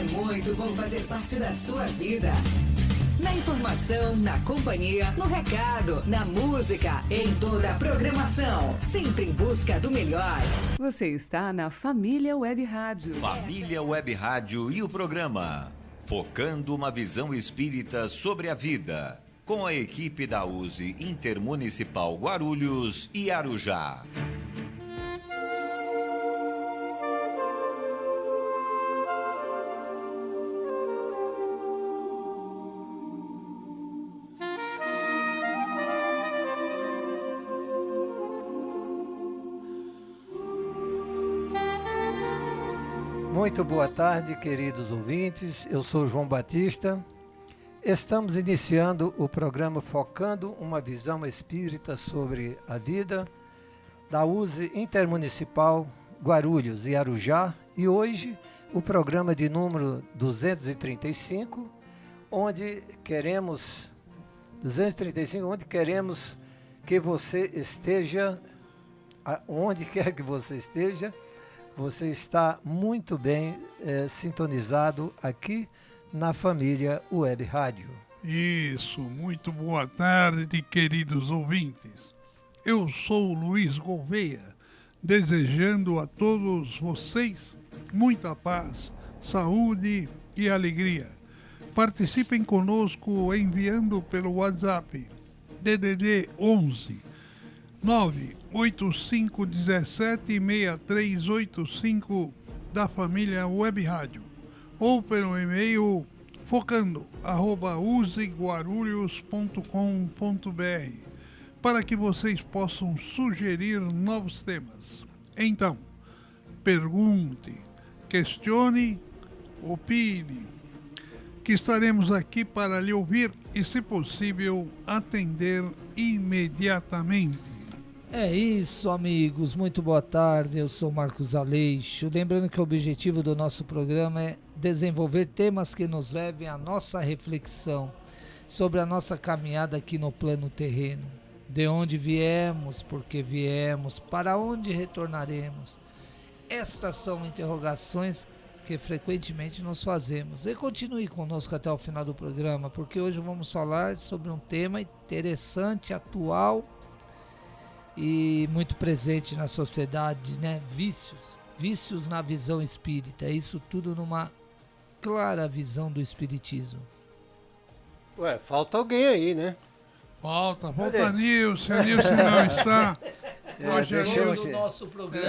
É muito bom fazer parte da sua vida. Na informação, na companhia, no recado, na música, em toda a programação. Sempre em busca do melhor. Você está na Família Web Rádio. Família Web Rádio e o programa Focando uma Visão Espírita sobre a Vida, com a equipe da USE Intermunicipal Guarulhos e Arujá. Muito boa tarde, queridos ouvintes. Eu sou João Batista. Estamos iniciando o programa Focando uma Visão Espírita sobre a Vida, da USE Intermunicipal Guarulhos e Arujá. E hoje o programa de número 235, onde queremos que você esteja, onde quer que você esteja. Você está muito bem sintonizado aqui na Família Web Rádio. Isso, muito boa tarde, queridos ouvintes. Eu sou o Luiz Gouveia, desejando a todos vocês muita paz, saúde e alegria. Participem conosco enviando pelo WhatsApp DDD 11 985176385 da Família Web Rádio ou pelo e-mail focando@useguarulhos.com.br para que vocês possam sugerir novos temas. Então, pergunte, questione, opine, que estaremos aqui para lhe ouvir e, se possível, atender imediatamente. É isso, amigos. Muito boa tarde. Eu sou Marcos Aleixo. Lembrando que o objetivo do nosso programa é desenvolver temas que nos levem à nossa reflexão sobre a nossa caminhada aqui no plano terreno. De onde viemos, por que viemos, para onde retornaremos. Estas são interrogações que frequentemente nós fazemos. E continue conosco até o final do programa, porque hoje vamos falar sobre um tema interessante, atual e muito presente na sociedade, né? Vícios na visão espírita, isso tudo numa clara visão do espiritismo. Ué, falta alguém aí, né? Falta Nilson, a Nilson não está. Hoje é o nosso programa.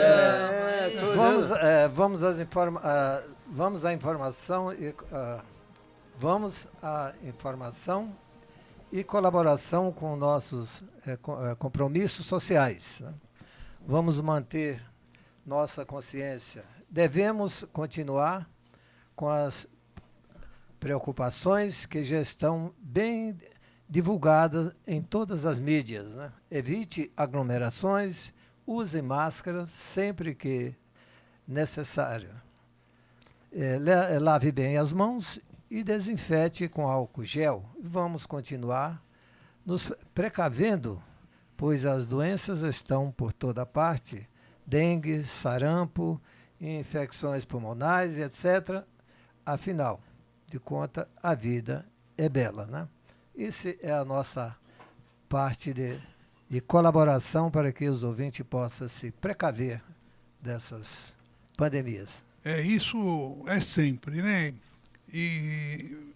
Vamos à informação e colaboração com nossos compromissos sociais, né? Vamos manter nossa consciência. Devemos continuar com as preocupações que já estão bem divulgadas em todas as mídias, né? Evite aglomerações, use máscara sempre que necessário. Lave bem as mãos e desinfete com álcool gel. Vamos continuar nos precavendo, pois as doenças estão por toda parte, dengue, sarampo, infecções pulmonares, etc. Afinal de contas, a vida é bela, né? Essa é a nossa parte de colaboração para que os ouvintes possam se precaver dessas pandemias. Isso é sempre, né? E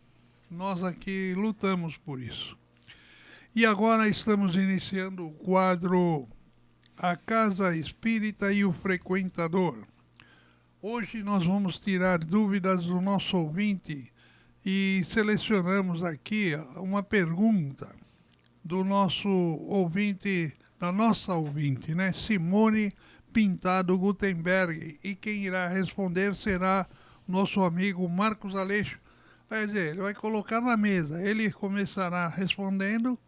nós aqui lutamos por isso. E agora estamos iniciando o quadro A Casa Espírita e o Frequentador. Hoje nós vamos tirar dúvidas do nosso ouvinte e selecionamos aqui uma pergunta do nosso ouvinte, da nossa ouvinte, né? Simone Pintado Gutenberg. E quem irá responder será nosso amigo Marcos Aleixo. Quer dizer, ele vai colocar na mesa. Ele começará respondendo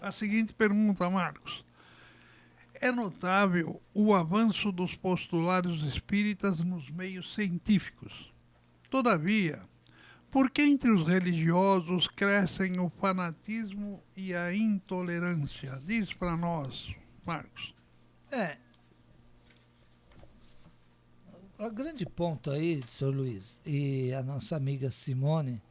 a seguinte pergunta, Marcos. É notável o avanço dos postulados espíritas nos meios científicos. Todavia, por que entre os religiosos crescem o fanatismo e a intolerância? Diz para nós, Marcos. O grande ponto aí, Sr. Luiz, e a nossa amiga Simone,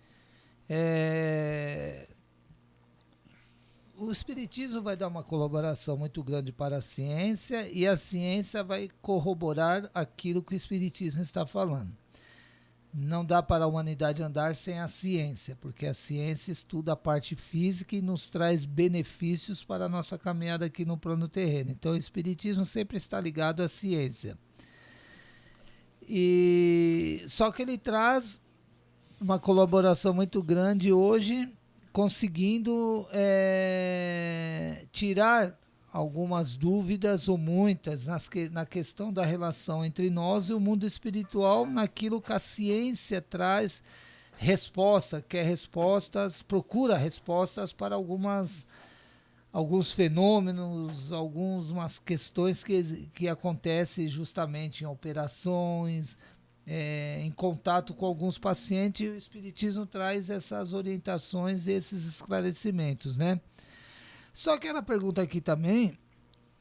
o Espiritismo vai dar uma colaboração muito grande para a ciência e a ciência vai corroborar aquilo que o Espiritismo está falando. Não dá para a humanidade andar sem a ciência, porque a ciência estuda a parte física e nos traz benefícios para a nossa caminhada aqui no plano terreno. Então o Espiritismo sempre está ligado à ciência. E só que ele traz uma colaboração muito grande hoje, conseguindo tirar algumas dúvidas ou muitas na questão da relação entre nós e o mundo espiritual, naquilo que a ciência traz resposta, quer respostas, procura respostas para alguns fenômenos, algumas questões que acontecem justamente em operações, em contato com alguns pacientes, e o Espiritismo traz essas orientações e esses esclarecimentos, né? Só que ela pergunta aqui também,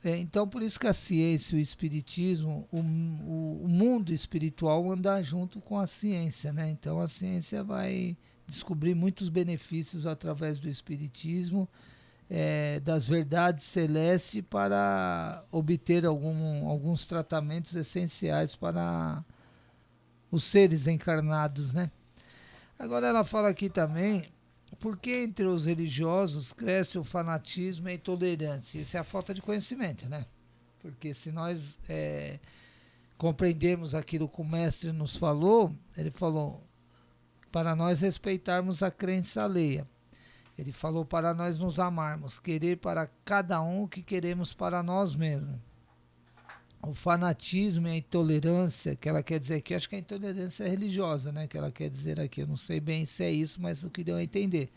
então por isso que a ciência, o Espiritismo, o mundo espiritual andar junto com a ciência, né? Então a ciência vai descobrir muitos benefícios através do Espiritismo, das verdades celestes, para obter alguns tratamentos essenciais para os seres encarnados, né? Agora ela fala aqui também, por que entre os religiosos cresce o fanatismo e a intolerância? Isso é a falta de conhecimento, né? Porque se nós compreendermos aquilo que o mestre nos falou, ele falou para nós respeitarmos a crença alheia. Ele falou para nós nos amarmos, querer para cada um o que queremos para nós mesmos. O fanatismo e a intolerância, que ela quer dizer aqui, acho que a intolerância é religiosa, né? Que ela quer dizer aqui, eu não sei bem se é isso, mas o que deu a entender.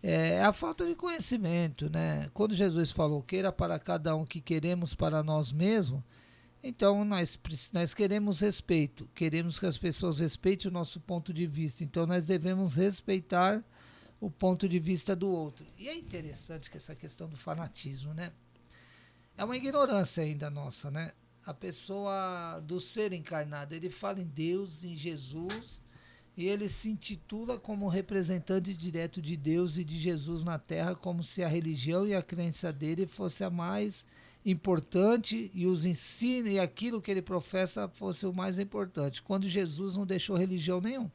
É a falta de conhecimento, né? Quando Jesus falou, queira para cada um o que queremos para nós mesmos, então nós queremos respeito, queremos que as pessoas respeitem o nosso ponto de vista, então nós devemos respeitar o ponto de vista do outro. E é interessante que essa questão do fanatismo, né? É uma ignorância ainda nossa, né? A pessoa do ser encarnado, ele fala em Deus, em Jesus, e ele se intitula como representante direto de Deus e de Jesus na Terra, como se a religião e a crença dele fosse a mais importante e os ensinos e aquilo que ele professa fosse o mais importante, quando Jesus não deixou religião nenhuma.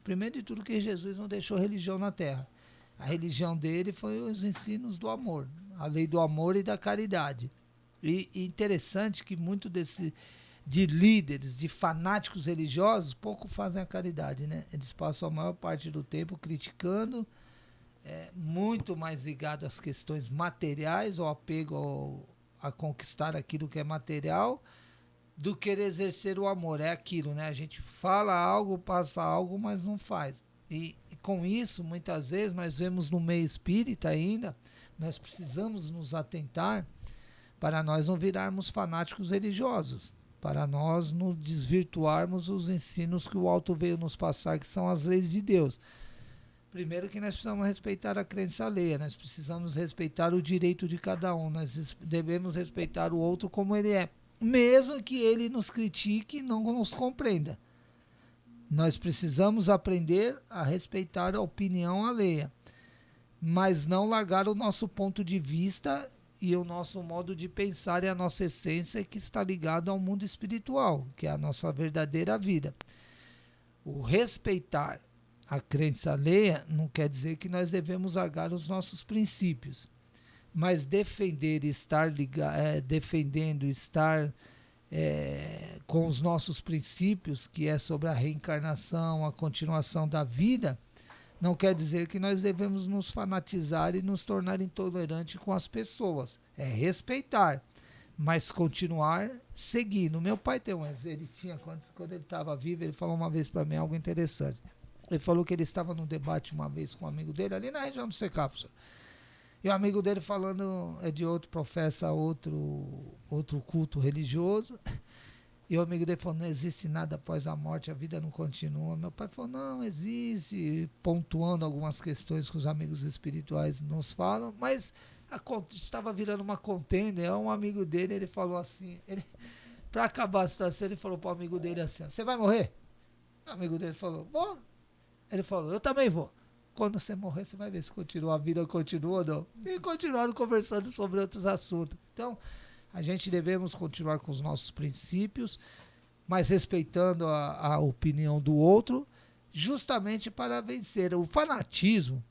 Primeiro de tudo que Jesus não deixou religião na Terra. A religião dele foi os ensinos do amor, a lei do amor e da caridade. E interessante que muito de líderes, de fanáticos religiosos, pouco fazem a caridade, né? Eles passam a maior parte do tempo criticando, muito mais ligado às questões materiais, ao apego a conquistar aquilo que é material, do que exercer o amor. É aquilo, né? A gente fala algo, passa algo, mas não faz. E com isso, muitas vezes, nós vemos no meio espírita ainda, nós precisamos nos atentar para nós não virarmos fanáticos religiosos, para nós não desvirtuarmos os ensinos que o alto veio nos passar, que são as leis de Deus. Primeiro que nós precisamos respeitar a crença alheia, nós precisamos respeitar o direito de cada um, nós devemos respeitar o outro como ele é, mesmo que ele nos critique e não nos compreenda. Nós precisamos aprender a respeitar a opinião alheia, mas não largar o nosso ponto de vista e o nosso modo de pensar e a nossa essência, que está ligado ao mundo espiritual, que é a nossa verdadeira vida. O respeitar a crença alheia não quer dizer que nós devemos largar os nossos princípios, mas defender e estar com os nossos princípios, que é sobre a reencarnação, a continuação da vida, não quer dizer que nós devemos nos fanatizar e nos tornar intolerantes com as pessoas. É respeitar, mas continuar seguindo. Meu pai tem ele tinha, quando ele estava vivo, ele falou uma vez para mim algo interessante. Ele falou que ele estava num debate uma vez com um amigo dele, ali na região do Secapso. E o amigo dele falando professa outro culto religioso. E o amigo dele falou, não existe nada após a morte, a vida não continua. Meu pai falou, não, existe, pontuando algumas questões que os amigos espirituais nos falam, mas estava virando uma contenda. Um amigo dele, ele falou assim, Para acabar a situação, ele falou pro amigo dele assim, você vai morrer? O amigo dele falou, vou. Ele falou, eu também vou. Quando você morrer, você vai ver se continua, a vida continua ou não. E continuaram conversando sobre outros assuntos. Então, a gente devemos continuar com os nossos princípios, mas respeitando a opinião do outro, justamente para vencer. O fanatismo,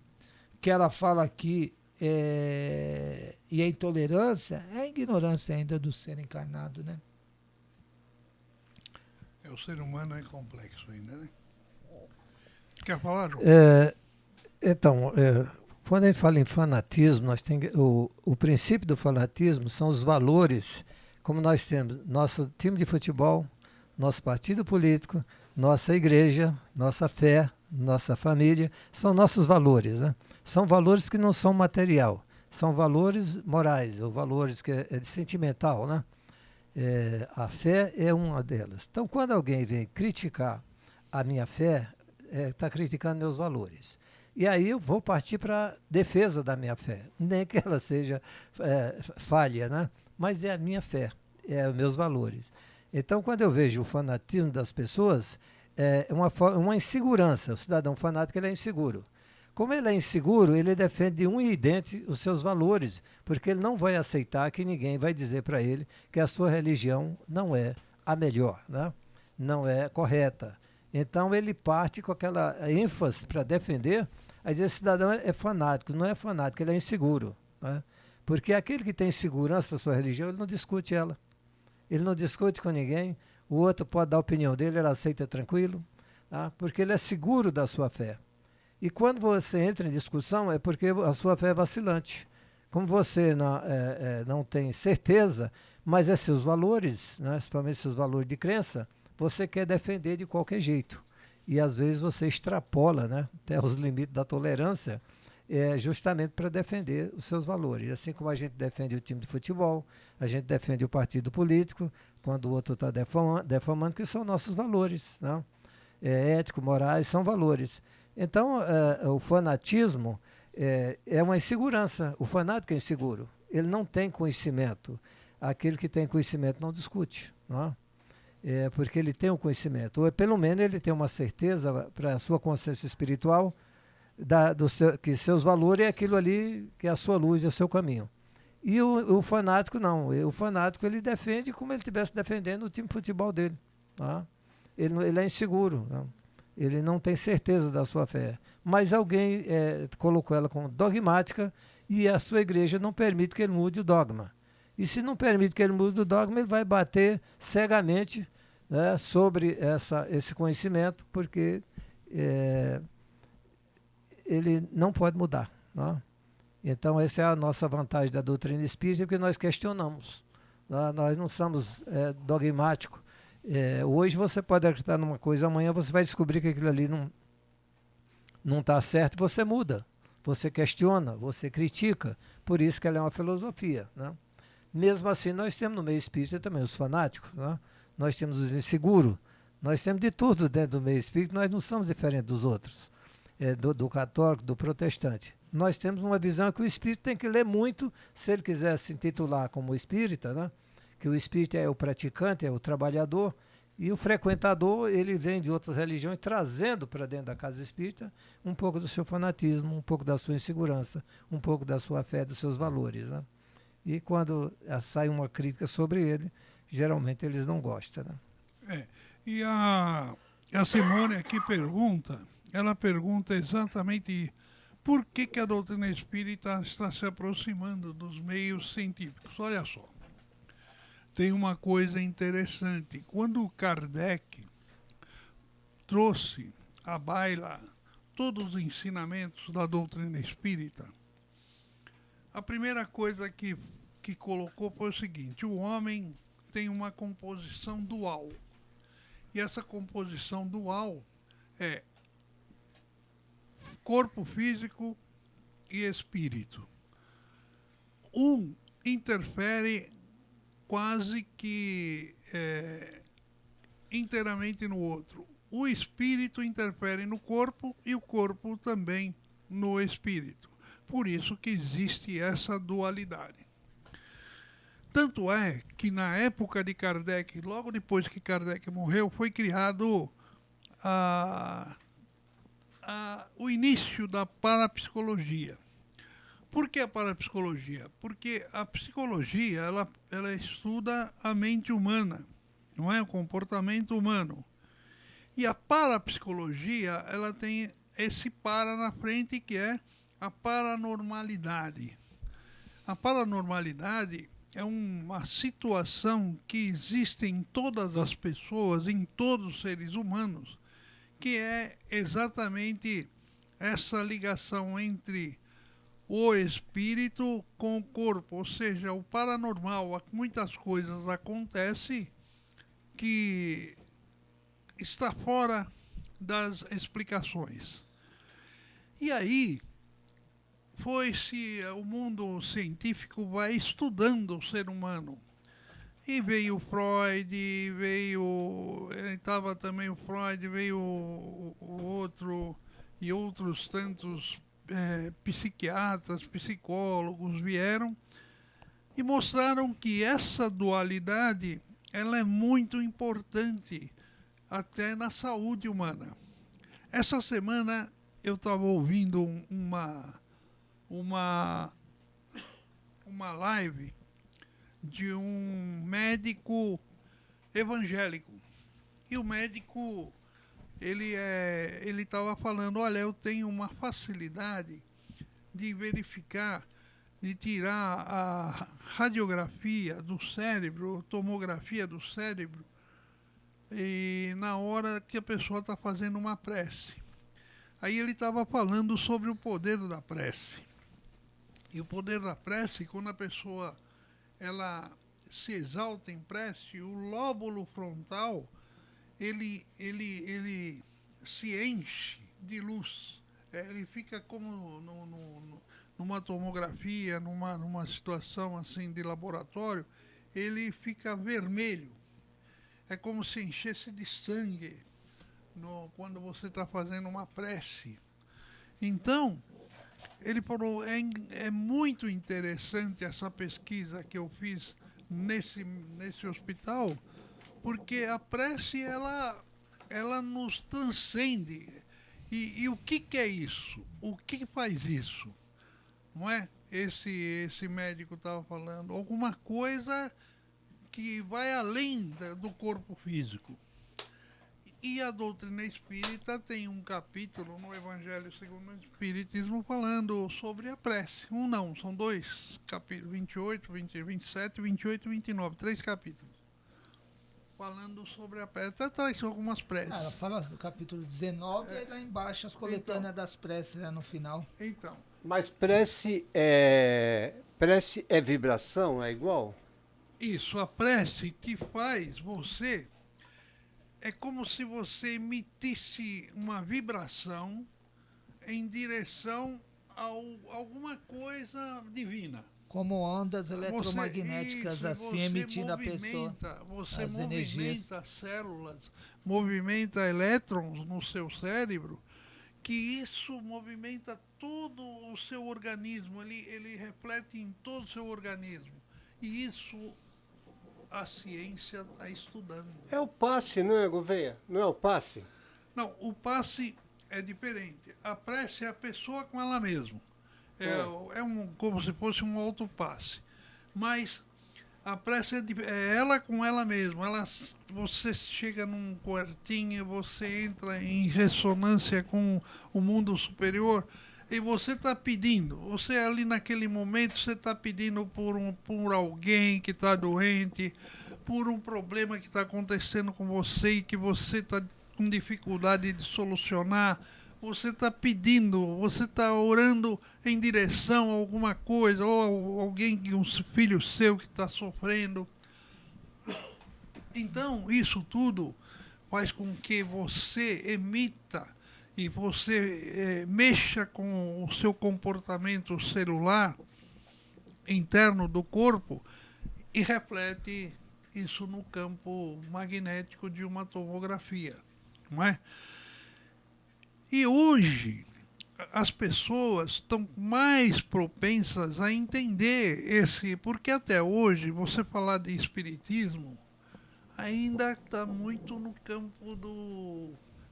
que ela fala aqui, e a intolerância, é a ignorância ainda do ser encarnado, né? O ser humano é complexo ainda, né? Quer falar, João? Então, quando a gente fala em fanatismo, nós temos o princípio do fanatismo são os valores, como nós temos nosso time de futebol, nosso partido político, nossa igreja, nossa fé, nossa família, são nossos valores, né? São valores que não são material, são valores morais, ou valores que é sentimental, né? A fé é uma delas. Então, quando alguém vem criticar a minha fé, está criticando meus valores. E aí eu vou partir para a defesa da minha fé. Nem que ela seja falha, né? Mas é a minha fé, os meus valores. Então, quando eu vejo o fanatismo das pessoas, é uma insegurança. O cidadão fanático ele é inseguro. Como ele é inseguro, ele defende um e idêntico os seus valores, porque ele não vai aceitar que ninguém vai dizer para ele que a sua religião não é a melhor, né? Não é correta. Então ele parte com aquela ênfase para defender, mas esse cidadão é fanático, não é fanático, ele é inseguro, né? Porque aquele que tem segurança da sua religião, ele não discute ela. Ele não discute com ninguém, o outro pode dar a opinião dele, ele aceita tranquilo, tá? Porque ele é seguro da sua fé. E quando você entra em discussão é porque a sua fé é vacilante. Como você não tem certeza, mas é seus valores, né, principalmente seus valores de crença, você quer defender de qualquer jeito. E às vezes você extrapola, né, até os limites da tolerância, justamente para defender os seus valores. Assim como a gente defende o time de futebol, a gente defende o partido político, quando o outro está defamando, que são nossos valores, né? Ético, morais, são valores. Então, o fanatismo é uma insegurança. O fanático é inseguro. Ele não tem conhecimento. Aquele que tem conhecimento não discute, não é? Porque ele tem o conhecimento. Ou pelo menos ele tem uma certeza para a sua consciência espiritual que seus valores é aquilo ali, que é a sua luz, é o seu caminho. E o fanático não. O fanático ele defende como ele estivesse defendendo o time de futebol dele. Não é? Ele é inseguro, não? Ele não tem certeza da sua fé. Mas alguém colocou ela como dogmática e a sua igreja não permite que ele mude o dogma. E se não permite que ele mude o dogma, ele vai bater cegamente, né, sobre esse conhecimento, porque ele não pode mudar. Não é? Então, essa é a nossa vantagem da doutrina espírita, porque nós questionamos. Não é? Nós não somos dogmáticos. Hoje você pode acreditar numa coisa, amanhã você vai descobrir que aquilo ali não está certo, você muda, você questiona, você critica, por isso que ela é uma filosofia, né? Mesmo assim, nós temos no meio espírita também os fanáticos, né? Nós temos os inseguros, nós temos de tudo dentro do meio espírita, nós não somos diferentes dos outros, do católico, do protestante. Nós temos uma visão que o espírito tem que ler muito, se ele quiser se intitular como espírita, né? Que o espírito é o praticante, é o trabalhador, e o frequentador, ele vem de outras religiões, trazendo para dentro da casa espírita um pouco do seu fanatismo, um pouco da sua insegurança, um pouco da sua fé, dos seus valores, né? E quando sai uma crítica sobre ele, geralmente eles não gostam, né? E a Simone aqui ela pergunta exatamente por que a doutrina espírita está se aproximando dos meios científicos. Olha só. Tem uma coisa interessante. Quando Kardec trouxe à baila todos os ensinamentos da doutrina espírita, a primeira coisa que colocou foi o seguinte: o homem tem uma composição dual. E essa composição dual é corpo físico e espírito. Um interfere quase que inteiramente no outro. O espírito interfere no corpo e o corpo também no espírito. Por isso que existe essa dualidade. Tanto é que na época de Kardec, logo depois que Kardec morreu, foi criado o início da parapsicologia. Por que a parapsicologia? Porque a psicologia ela estuda a mente humana, não é? O comportamento humano. E a parapsicologia ela tem esse para na frente, que é a paranormalidade. A paranormalidade é uma situação que existe em todas as pessoas, em todos os seres humanos, que é exatamente essa ligação entre o espírito com o corpo, ou seja, o paranormal. Muitas coisas acontecem que está fora das explicações. E aí, o mundo científico vai estudando o ser humano. E veio Freud, estava também o Freud, veio o outro, e outros tantos psiquiatras, psicólogos vieram e mostraram que essa dualidade ela é muito importante até na saúde humana. Essa semana eu estava ouvindo uma live de um médico evangélico. E o médico, ele estava falando, olha, eu tenho uma facilidade de verificar, de tirar a radiografia do cérebro, tomografia do cérebro, e na hora que a pessoa está fazendo uma prece. Aí ele estava falando sobre o poder da prece. E o poder da prece, quando a pessoa ela se exalta em prece, o lóbulo frontal ele se enche de luz. Ele fica como numa tomografia, numa situação assim de laboratório, ele fica vermelho. É como se enchesse de sangue quando você está fazendo uma prece. Então, ele falou, é muito interessante essa pesquisa que eu fiz nesse hospital, porque a prece ela nos transcende. E o que é isso? O que faz isso? Não é? Esse médico estava falando alguma coisa que vai além do corpo físico. E a doutrina espírita tem um capítulo no Evangelho segundo o Espiritismo falando sobre a prece. São dois capítulos, 28, 27, 28 e 29, 3 capítulos. Falando sobre a prece. Até traz algumas preces. Ela fala do capítulo 19 e lá embaixo as coletâneas das preces no final. Então. Mas prece é vibração, é igual? Isso, a prece que faz você... É como se você emitisse uma vibração em direção a alguma coisa divina. Como ondas eletromagnéticas assim emitindo a pessoa. Você as movimenta energias. células, movimenta elétrons no seu cérebro, que isso movimenta todo o seu organismo, ele reflete em todo o seu organismo. E isso a ciência está estudando. É o passe, não é, Gouveia? Não é o passe? Não, o passe é diferente. A prece é a pessoa com ela mesma. Como se fosse um autopasse. Mas a prece é ela com ela mesma. Você chega num quartinho, você entra em ressonância com o mundo superior e você está pedindo. Você ali naquele momento, você está pedindo por alguém que está doente, por um problema que está acontecendo com você e que você está com dificuldade de solucionar. Você está pedindo, você está orando em direção a alguma coisa, ou alguém, um filho seu que está sofrendo. Então, isso tudo faz com que você emita e você mexa com o seu comportamento celular interno do corpo e reflete isso no campo magnético de uma tomografia, não é? E hoje as pessoas estão mais propensas a entender porque até hoje, você falar de espiritismo, ainda está muito no campo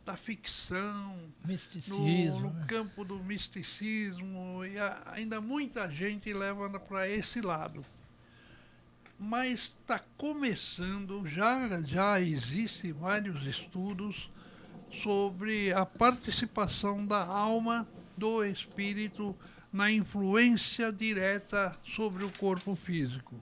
da ficção, Misticismo, no campo do misticismo, e ainda muita gente leva para esse lado. Mas está começando, já existem vários estudos sobre a participação da alma, do espírito, na influência direta sobre o corpo físico.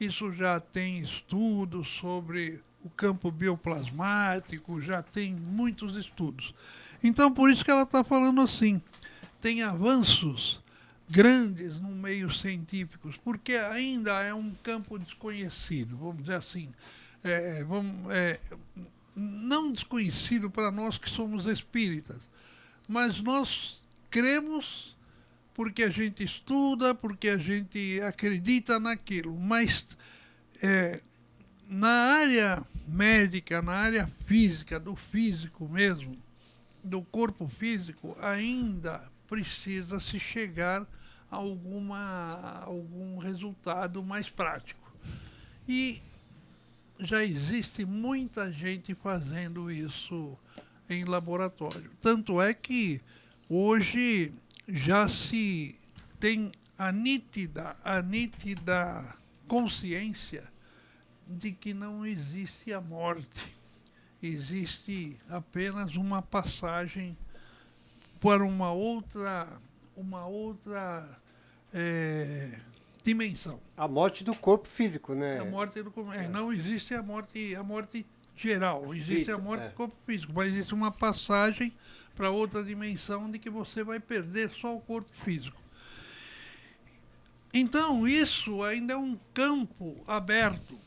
Isso já tem estudos sobre o campo bioplasmático, já tem muitos estudos. Então, por isso que ela está falando assim, tem avanços grandes no meio científico, porque ainda é um campo desconhecido, vamos dizer assim. Não desconhecido para nós que somos espíritas, mas nós cremos porque a gente estuda, porque a gente acredita naquilo. Mas na área médica, na área física, do físico mesmo, do corpo físico, ainda precisa se chegar a algum resultado mais prático. E já existe muita gente fazendo isso em laboratório. Tanto é que hoje já se tem a nítida consciência de que não existe a morte. Existe apenas uma passagem para uma outra dimensão. A morte do corpo físico, né? A morte do corpo. Não existe a morte geral, existe a morte do corpo físico, mas existe uma passagem para outra dimensão de que você vai perder só o corpo físico. Então, isso ainda é um campo aberto,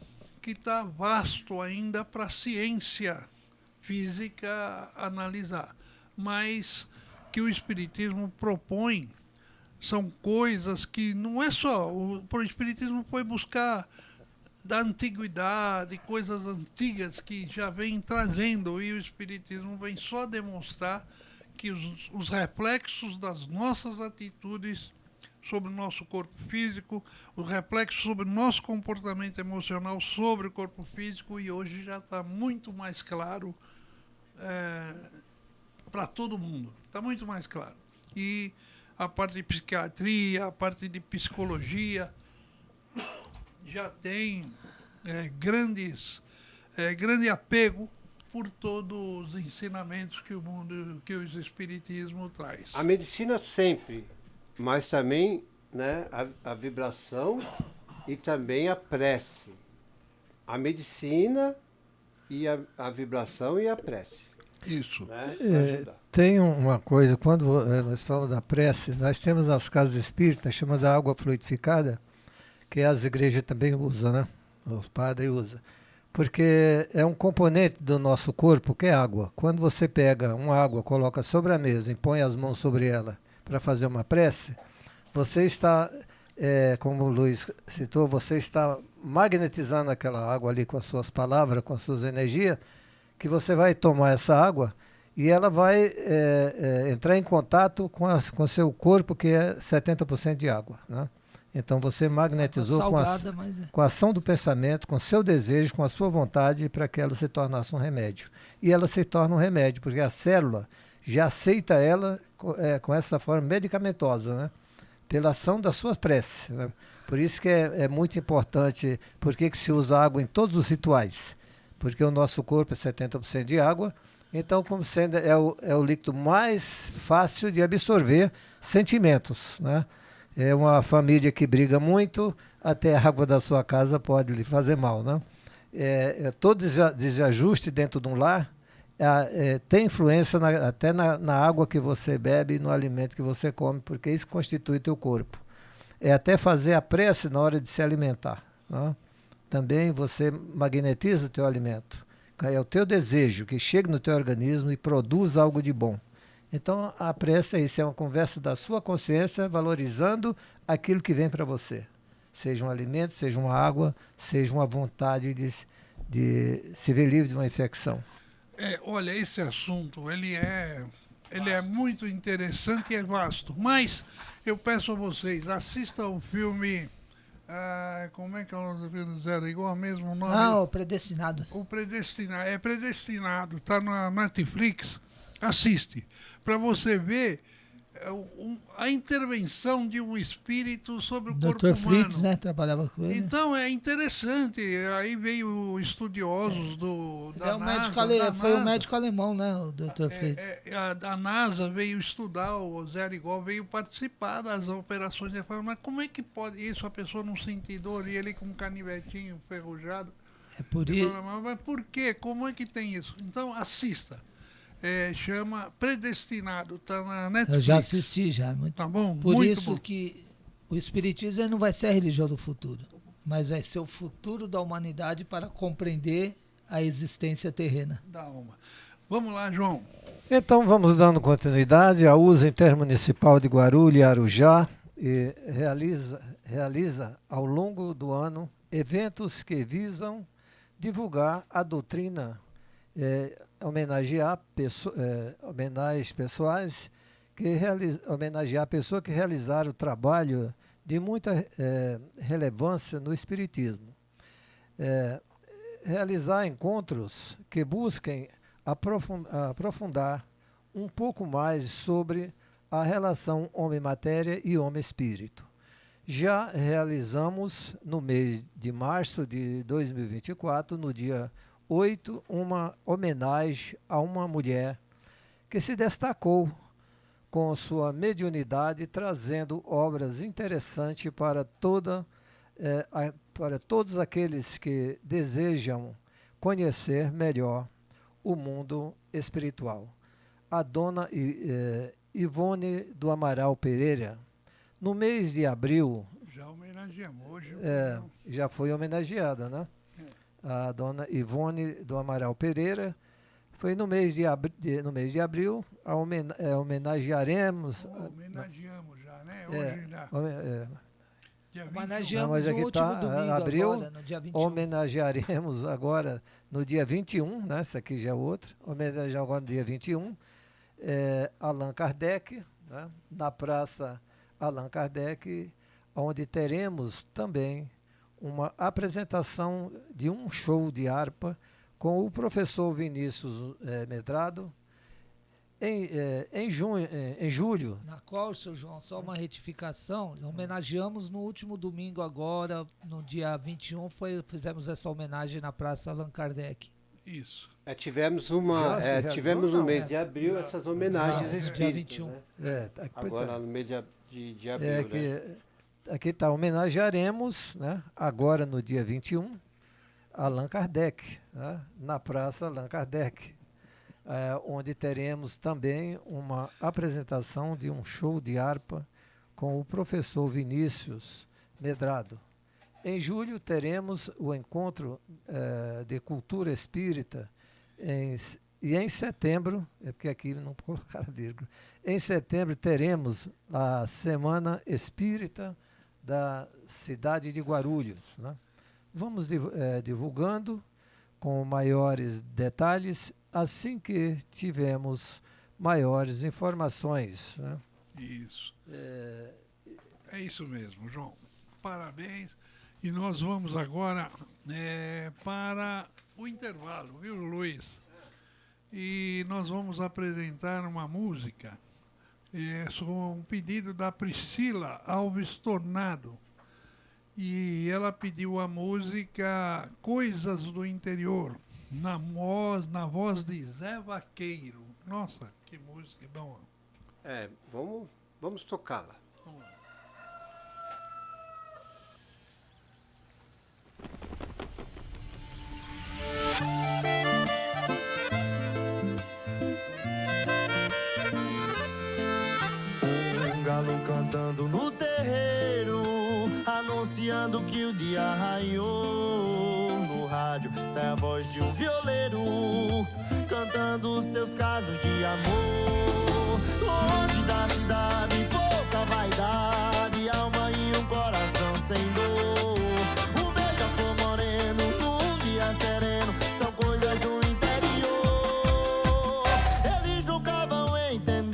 que está vasto ainda para a ciência física analisar, mas que o Espiritismo propõe são coisas que não é só... O Espiritismo foi buscar da antiguidade, coisas antigas que já vem trazendo, e o Espiritismo vem só demonstrar que os reflexos das nossas atitudes sobre o nosso corpo físico, os reflexos sobre o nosso comportamento emocional sobre o corpo físico, e hoje já está muito mais claro para todo mundo. Está muito mais claro. E a parte de psiquiatria, a parte de psicologia, já tem grande apego por todos os ensinamentos que o Espiritismo traz. A medicina sempre, mas também, né, a vibração e também a prece. A medicina e a vibração e a prece. Isso. Né, tem uma coisa, quando nós falamos da prece, nós temos nas casas espíritas, chamada água fluidificada, que as igrejas também usam, né? Os padres usam. Porque é um componente do nosso corpo que é água. Quando você pega uma água, coloca sobre a mesa e põe as mãos sobre ela para fazer uma prece, você está, como o Luiz citou, você está magnetizando aquela água ali com as suas palavras, com as suas energias, que você vai tomar essa água e ela vai entrar em contato com o seu corpo, que é 70% de água, né? Então você magnetizou com a ação do pensamento, com o seu desejo, com a sua vontade, para que ela se tornasse um remédio. E ela se torna um remédio, porque a célula já aceita ela com essa forma medicamentosa, né? Pela ação das suas preces, né? Por isso que é muito importante, porque que se usa água em todos os rituais. Porque o nosso corpo é 70% de água, então como sendo é o líquido mais fácil de absorver sentimentos, né? É uma família que briga muito, até a água da sua casa pode lhe fazer mal, né? Todo desajuste dentro de um lar tem influência até na água que você bebe e no alimento que você come, porque isso constitui teu corpo. Até fazer a prece na hora de se alimentar, né? Também você magnetiza o teu alimento. É o teu desejo que chega no teu organismo e produz algo de bom. Então, a prece é isso, é uma conversa da sua consciência, valorizando aquilo que vem para você. Seja um alimento, seja uma água, seja uma vontade de se ver livre de uma infecção. Olha, esse assunto, ele é Ele é muito interessante e é vasto. Mas eu peço a vocês, assistam o filme... como é que é o nome do filme do Zé Igual mesmo o nome? O Predestinado. O Predestinado. É Predestinado. Está na Netflix. Assiste. Para você ver a intervenção de um espírito sobre o corpo humano. Dr. Fritz, né? Trabalhava com ele. Então é interessante. Aí veio estudiosos da NASA. Foi o médico alemão, né? O Dr. Fritz. A NASA veio estudar, o Zé Rigol veio participar das operações. Ele falou, mas como é que pode isso, a pessoa não sentir dor e ele com um canivetinho enferrujado? É por isso. Mas por quê? Como é que tem isso? Então assista. Chama Predestinado, tá na Netflix. Eu já assisti, já. Muito, tá bom? Por muito isso bom. que o Espiritismo ele não vai ser a religião do futuro, mas vai ser o futuro da humanidade para compreender a existência terrena. Da alma. Vamos lá, João. Então vamos dando continuidade. A USA Intermunicipal de Guarulhos e Arujá realiza ao longo do ano eventos que visam divulgar a doutrina, homenagear homenagens pessoais, homenagear pessoas que realizaram o trabalho de muita relevância no Espiritismo. Realizar encontros que busquem aprofundar um pouco mais sobre a relação homem-matéria e homem-espírito. Já realizamos no mês de março de 2024, no dia 8, uma homenagem a uma mulher que se destacou com sua mediunidade, trazendo obras interessantes para todos aqueles que desejam conhecer melhor o mundo espiritual. A dona Ivone do Amaral Pereira, no mês de abril... Já homenageamos hoje. Já foi homenageada, né? A dona Ivone do Amaral Pereira. Foi no mês de abril, homenagearemos... Homenageamos já, né? Hoje já. Dia 21. Homenageamos no último domingo agora, no dia 21. Homenagearemos agora no dia 21, né? Esse aqui já é outro. Homenagear agora no dia 21. Allan Kardec, né? Na Praça Allan Kardec, onde teremos também uma apresentação de um show de harpa com o professor Vinícius Medrado em julho. Na qual, seu João, só uma retificação, homenageamos no último domingo agora, no dia 21, fizemos essa homenagem na Praça Allan Kardec. Isso. Tivemos no mês de abril essas homenagens espíritas. Dia 21. Né? Agora no mês de abril. Aqui está, homenagearemos, né, agora no dia 21, Allan Kardec, né, na Praça Allan Kardec, onde teremos também uma apresentação de um show de harpa com o professor Vinícius Medrado. Em julho teremos o encontro de cultura espírita e em setembro, porque aqui não colocaram vírgula, em setembro teremos a Semana Espírita da cidade de Guarulhos, né? Vamos divulgando com maiores detalhes assim que tivermos maiores informações, né? Isso. É isso mesmo, João. Parabéns. E nós vamos agora para o intervalo, viu, Luiz? E nós vamos apresentar uma música. Um pedido da Priscila Alves Tornado. E ela pediu a música Coisas do Interior, na voz de Zé Vaqueiro. Nossa, que música boa. Vamos tocá-la. Vamos lá. Galo cantando no terreiro, anunciando que o dia raiou. No rádio sai a voz de um violeiro, cantando seus casos de amor. Longe da cidade, pouca vaidade, alma e um coração sem dor. Um beija-flor moreno num dia sereno, são coisas do interior. Eles nunca vão entender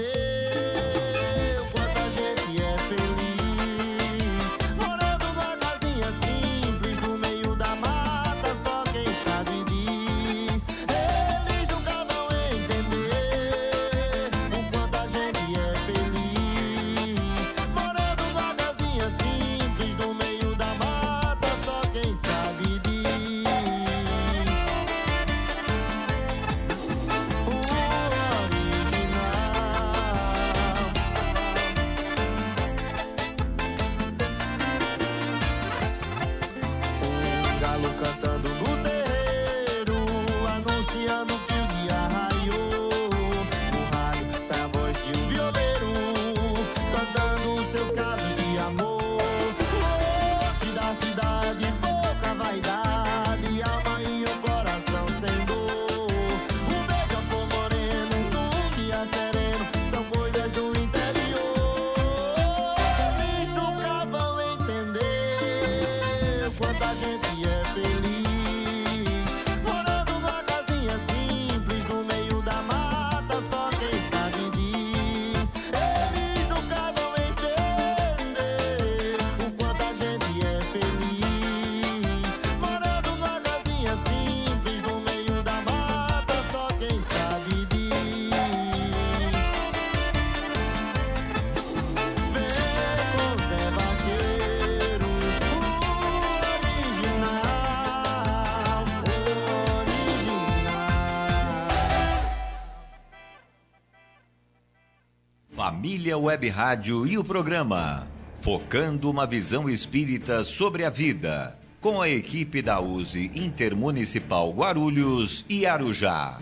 Família Web Rádio e o programa Focando uma Visão Espírita sobre a Vida, com a equipe da USE Intermunicipal Guarulhos e Arujá.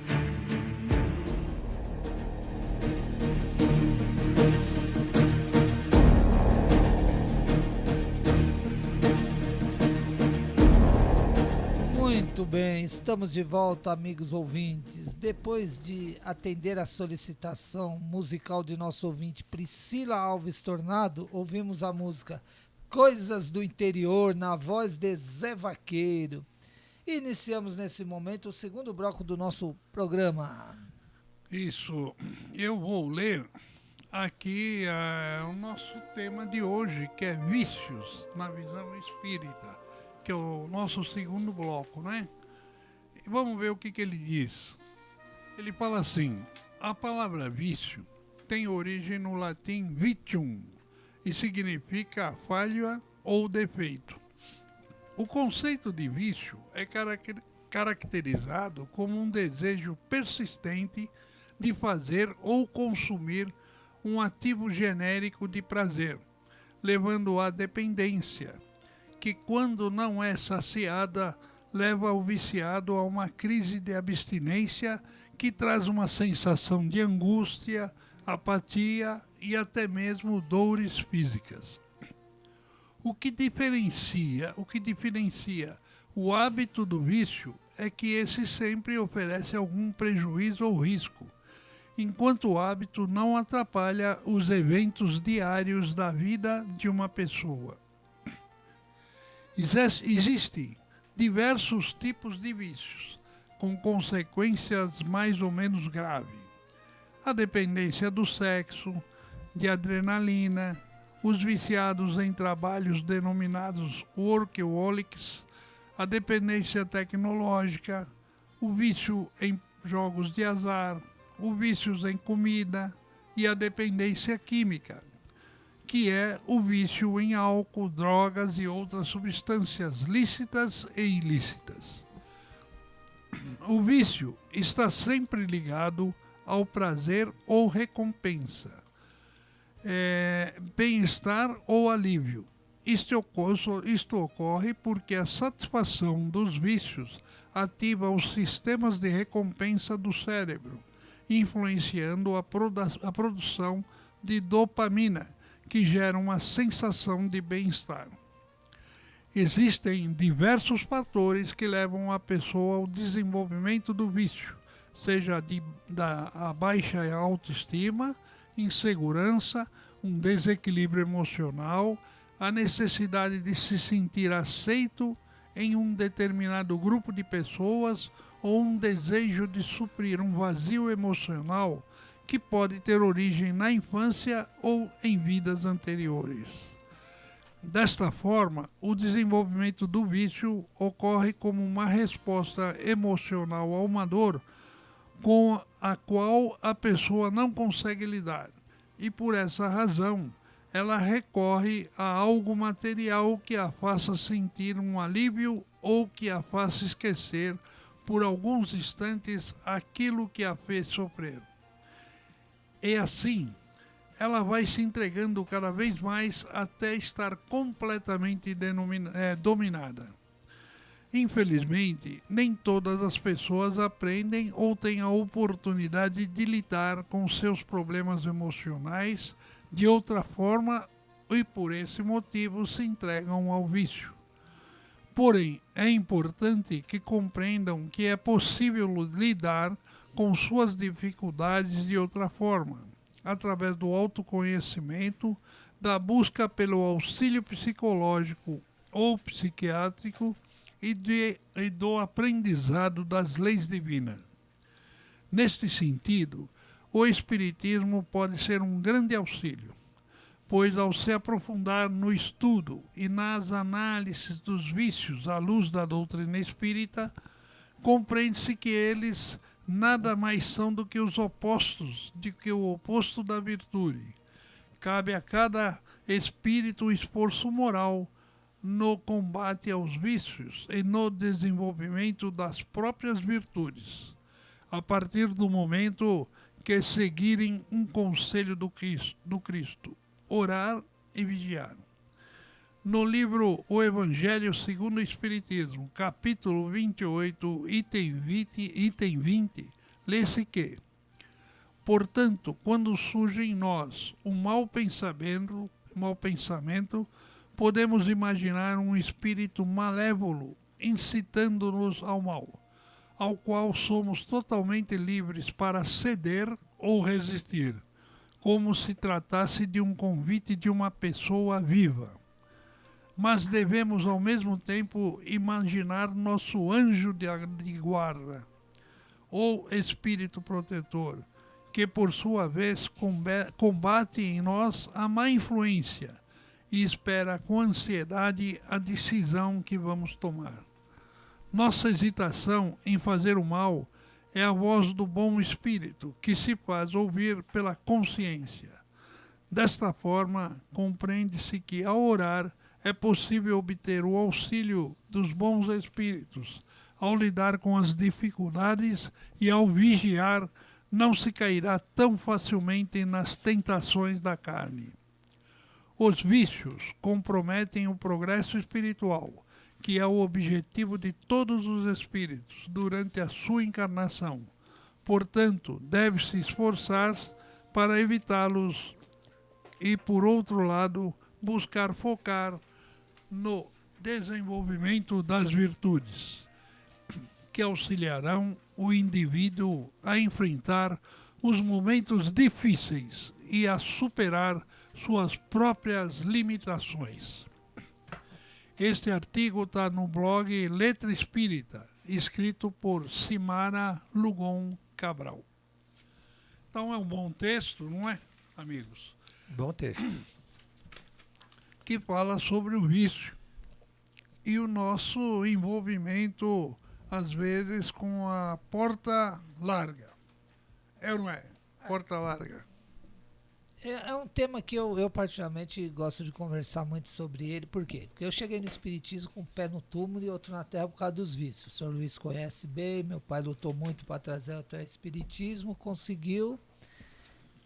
Muito bem, estamos de volta, amigos ouvintes. Depois de atender a solicitação musical de nosso ouvinte Priscila Alves Tornado, ouvimos a música Coisas do Interior, na voz de Zé Vaqueiro. Iniciamos nesse momento o segundo bloco do nosso programa. Isso, eu vou ler aqui o nosso tema de hoje, que é vícios na visão espírita, que é o nosso segundo bloco, né? E vamos ver o que ele diz. Ele fala assim: a palavra vício tem origem no latim vitium e significa falha ou defeito. O conceito de vício é caracterizado como um desejo persistente de fazer ou consumir um ativo genérico de prazer, levando à dependência, que quando não é saciada, leva o viciado a uma crise de abstinência que traz uma sensação de angústia, apatia e até mesmo dores físicas. O que diferencia o hábito do vício é que esse sempre oferece algum prejuízo ou risco, enquanto o hábito não atrapalha os eventos diários da vida de uma pessoa. Existem diversos tipos de vícios, com consequências mais ou menos graves. A dependência do sexo, de adrenalina, os viciados em trabalhos denominados workaholics, a dependência tecnológica, o vício em jogos de azar, o vício em comida e a dependência química, que é o vício em álcool, drogas e outras substâncias lícitas e ilícitas. O vício está sempre ligado ao prazer ou recompensa, bem-estar ou alívio. Isto ocorre porque a satisfação dos vícios ativa os sistemas de recompensa do cérebro, influenciando a produção de dopamina, que gera uma sensação de bem-estar. Existem diversos fatores que levam a pessoa ao desenvolvimento do vício, seja da baixa autoestima, insegurança, um desequilíbrio emocional, a necessidade de se sentir aceito em um determinado grupo de pessoas ou um desejo de suprir um vazio emocional que pode ter origem na infância ou em vidas anteriores. Desta forma, o desenvolvimento do vício ocorre como uma resposta emocional a uma dor com a qual a pessoa não consegue lidar, e por essa razão ela recorre a algo material que a faça sentir um alívio ou que a faça esquecer por alguns instantes aquilo que a fez sofrer. E assim, ela vai se entregando cada vez mais até estar completamente dominada. Infelizmente, nem todas as pessoas aprendem ou têm a oportunidade de lidar com seus problemas emocionais de outra forma e por esse motivo se entregam ao vício. Porém, é importante que compreendam que é possível lidar com suas dificuldades de outra forma, através do autoconhecimento, da busca pelo auxílio psicológico ou psiquiátrico e do aprendizado das leis divinas. Neste sentido, o Espiritismo pode ser um grande auxílio, pois ao se aprofundar no estudo e nas análises dos vícios à luz da doutrina espírita, compreende-se que eles nada mais são do que os opostos, o oposto da virtude. Cabe a cada espírito o esforço moral no combate aos vícios e no desenvolvimento das próprias virtudes. A partir do momento que seguirem um conselho do Cristo, orar e vigiar. No livro O Evangelho segundo o Espiritismo, capítulo 28, item 20, lê-se que: portanto, quando surge em nós um mau pensamento, podemos imaginar um espírito malévolo incitando-nos ao mal, ao qual somos totalmente livres para ceder ou resistir, como se tratasse de um convite de uma pessoa viva. Mas devemos ao mesmo tempo imaginar nosso anjo de guarda, ou espírito protetor, que por sua vez combate em nós a má influência e espera com ansiedade a decisão que vamos tomar. Nossa hesitação em fazer o mal é a voz do bom espírito que se faz ouvir pela consciência. Desta forma, compreende-se que ao orar é possível obter o auxílio dos bons espíritos. Ao lidar com as dificuldades e ao vigiar, não se cairá tão facilmente nas tentações da carne. Os vícios comprometem o progresso espiritual, que é o objetivo de todos os espíritos durante a sua encarnação. Portanto, deve-se esforçar para evitá-los e, por outro lado, buscar focar no desenvolvimento das virtudes, que auxiliarão o indivíduo a enfrentar os momentos difíceis e a superar suas próprias limitações. Este artigo está no blog Letra Espírita, escrito por Simara Lugon Cabral. Então é um bom texto, não é, amigos? Bom texto. Que fala sobre o vício e o nosso envolvimento, às vezes, com a porta larga. É ou não é? Porta larga. É um tema que eu particularmente gosto de conversar muito sobre ele. Por quê? Porque eu cheguei no espiritismo com um pé no túmulo e outro na terra por causa dos vícios. O senhor Luiz conhece bem, meu pai lutou muito para trazer até o espiritismo, conseguiu.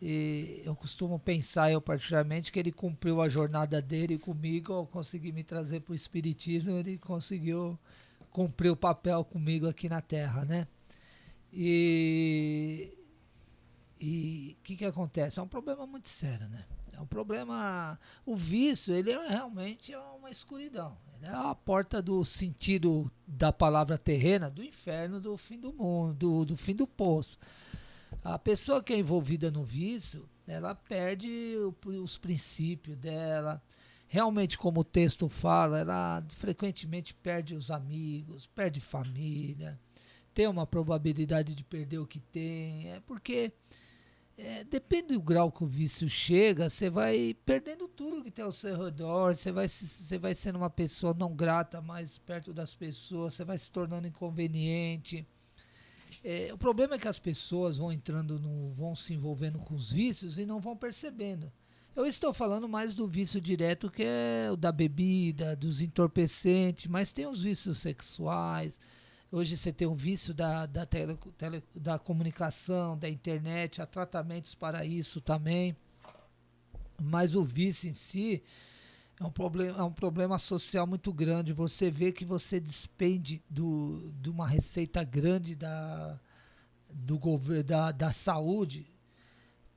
E eu costumo pensar, eu particularmente, que ele cumpriu a jornada dele comigo ao conseguir me trazer para o espiritismo. Ele conseguiu cumprir o papel comigo aqui na terra, né? E o que acontece? É um problema muito sério, né? É um problema... O vício, ele realmente é uma escuridão. Ele é a porta do sentido da palavra terrena, do inferno, do fim do mundo, do fim do poço. A pessoa que é envolvida no vício, ela perde os princípios dela. Realmente, como o texto fala, ela frequentemente perde os amigos, perde família, tem uma probabilidade de perder o que tem. É porque... depende do grau que o vício chega, você vai perdendo tudo que tem ao seu redor, você vai sendo uma pessoa não grata mais perto das pessoas, você vai se tornando inconveniente. O problema é que as pessoas vão se envolvendo com os vícios e não vão percebendo. Eu estou falando mais do vício direto, que é o da bebida, dos entorpecentes, mas tem os vícios sexuais. Hoje você tem o vício da comunicação, da internet, há tratamentos para isso também. Mas o vício em si é um problema social muito grande. Você vê que você despende de uma receita grande do governo, da saúde,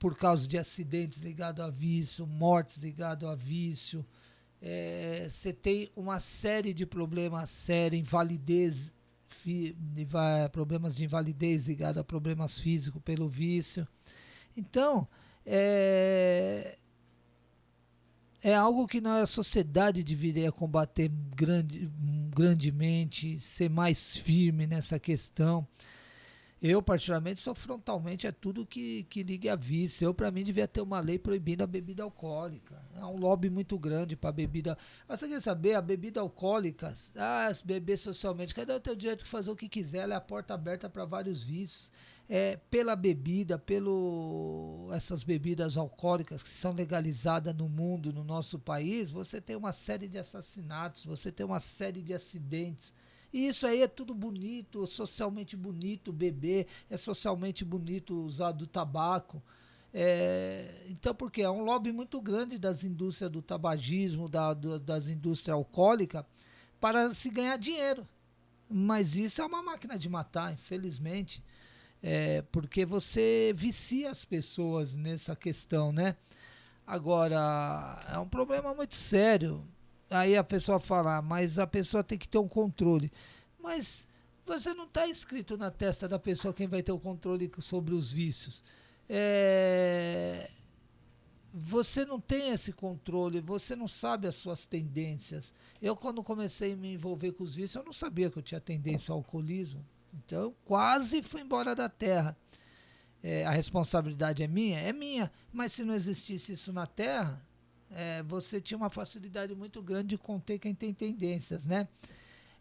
por causa de acidentes ligados a vício, mortes ligadas a vício. Você tem uma série de problemas sérios, problemas de invalidez ligados a problemas físicos pelo vício. Então, é algo que a sociedade deveria combater grandemente, ser mais firme nessa questão. Eu, particularmente, sou frontalmente a tudo que ligue a vício. Para mim, devia ter uma lei proibindo a bebida alcoólica. É um lobby muito grande para a bebida. Mas você quer saber, a bebida alcoólica, se beber socialmente, cada um tem o direito de fazer o que quiser, ela é a porta aberta para vários vícios. Pela bebida, essas bebidas alcoólicas que são legalizadas no mundo, no nosso país, você tem uma série de assassinatos, você tem uma série de acidentes. E isso aí é tudo bonito, socialmente bonito beber, é socialmente bonito usar do tabaco. Então, porque é um lobby muito grande das indústrias do tabagismo, das indústrias alcoólicas, para se ganhar dinheiro. Mas isso é uma máquina de matar, infelizmente, porque você vicia as pessoas nessa questão, né? Agora, é um problema muito sério. Aí a pessoa fala, mas a pessoa tem que ter um controle. Mas você não está escrito na testa da pessoa quem vai ter o controle sobre os vícios. Você não tem esse controle, você não sabe as suas tendências. Eu, quando comecei a me envolver com os vícios, eu não sabia que eu tinha tendência ao alcoolismo. Então, quase fui embora da terra. A responsabilidade é minha? É minha. Mas se não existisse isso na terra, você tinha uma facilidade muito grande de conter quem tem tendências, né?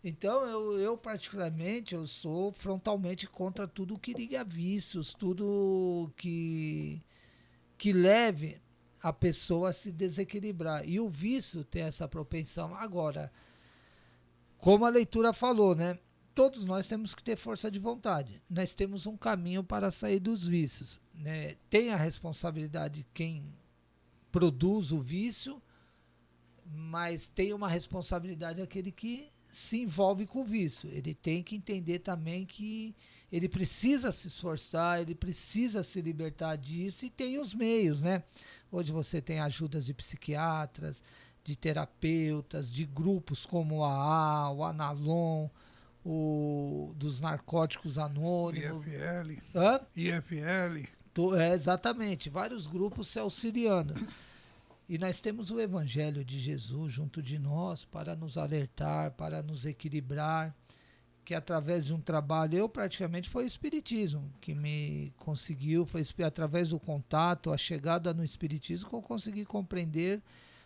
Então, eu particularmente, eu sou frontalmente contra tudo que liga a vícios, tudo que leve a pessoa a se desequilibrar. E o vício tem essa propensão. Agora, como a leitura falou, né? Todos nós temos que ter força de vontade. Nós temos um caminho para sair dos vícios, né? Tem a responsabilidade de quem produz o vício, mas tem uma responsabilidade aquele que se envolve com o vício. Ele tem que entender também que ele precisa se esforçar, ele precisa se libertar disso, e tem os meios, né? Hoje você tem ajudas de psiquiatras, de terapeutas, de grupos como o AA, o Analon, dos narcóticos anônimos. IFL. Exatamente, vários grupos se auxiliando. E nós temos o Evangelho de Jesus junto de nós para nos alertar, para nos equilibrar, que através de um trabalho, praticamente foi o Espiritismo que me conseguiu, foi através do contato, a chegada no Espiritismo que eu consegui compreender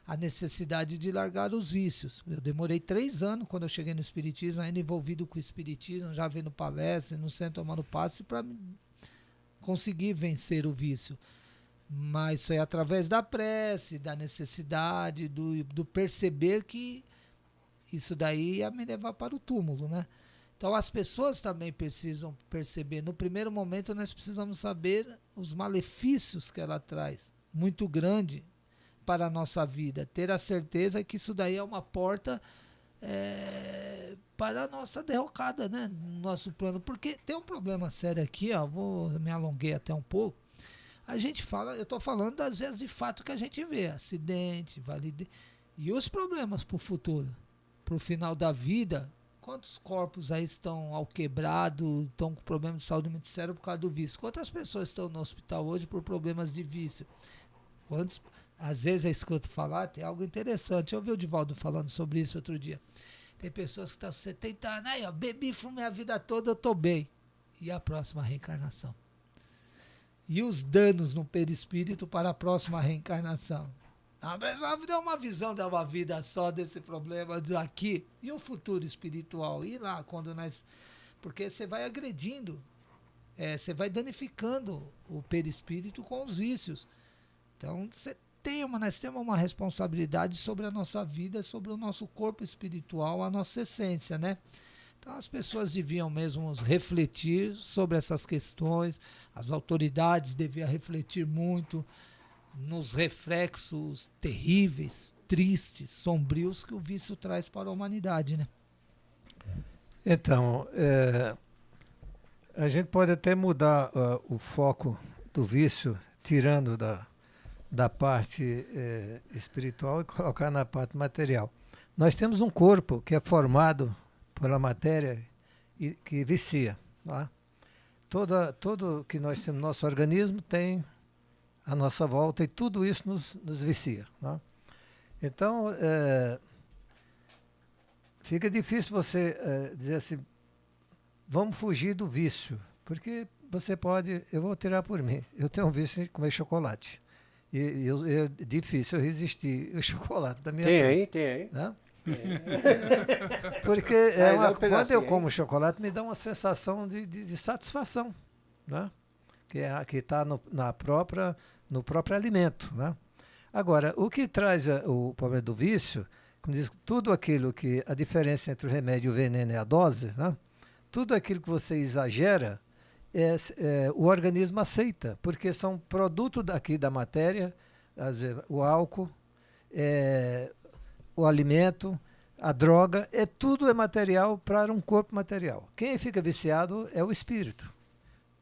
a necessidade de largar os vícios. Eu demorei 3 anos quando eu cheguei no Espiritismo, ainda envolvido com o Espiritismo, já vendo palestra, no centro tomando passe, para conseguir vencer o vício. Mas foi através da prece, da necessidade, do perceber que isso daí ia me levar para o túmulo, né? Então as pessoas também precisam perceber. No primeiro momento nós precisamos saber os malefícios que ela traz, muito grande para a nossa vida. Ter a certeza que isso daí é uma porta para a nossa derrocada, né? No nosso plano. Porque tem um problema sério aqui, me alonguei até um pouco. A gente fala, eu estou falando das vezes de fato que a gente vê, acidente, validez, e os problemas para o futuro, para o final da vida. Quantos corpos aí estão alquebrados, estão com problemas de saúde muito sério por causa do vício? Quantas pessoas estão no hospital hoje por problemas de vício? Às vezes eu escuto falar, tem algo interessante. Eu ouvi o Divaldo falando sobre isso outro dia. Tem pessoas que estão com 70 anos, aí, bebi, fumei a vida toda, eu estou bem. E a próxima reencarnação? E os danos no perispírito para a próxima reencarnação? Mas dá uma visão de uma vida só desse problema aqui. E o futuro espiritual? E lá, quando nós... Porque você vai agredindo, você vai danificando o perispírito com os vícios. Então, nós temos uma responsabilidade sobre a nossa vida, sobre o nosso corpo espiritual, a nossa essência, né? Então, as pessoas deviam mesmo refletir sobre essas questões, as autoridades deviam refletir muito nos reflexos terríveis, tristes, sombrios que o vício traz para a humanidade, né? Então, a gente pode até mudar o foco do vício, tirando da parte espiritual e colocar na parte material. Nós temos um corpo que é formado pela matéria e que vicia. Tá? Todo que nós temos no nosso organismo tem a nossa volta e tudo isso nos vicia. Tá? Então, fica difícil você dizer assim, vamos fugir do vício, porque você pode, eu vou tirar por mim, eu tenho um vício em comer chocolate. E é difícil resistir o chocolate da minha frente. Tem. Né? Porque quando eu como chocolate, me dá uma sensação de satisfação, né? Que está no próprio alimento. Né? Agora, o que traz o problema do vício, como diz, tudo aquilo que a diferença entre o remédio e o veneno é a dose, né? Tudo aquilo que você exagera, o organismo aceita, porque são produto daqui da matéria, às vezes, o álcool, o alimento, a droga, tudo é material para um corpo material. Quem fica viciado é o espírito,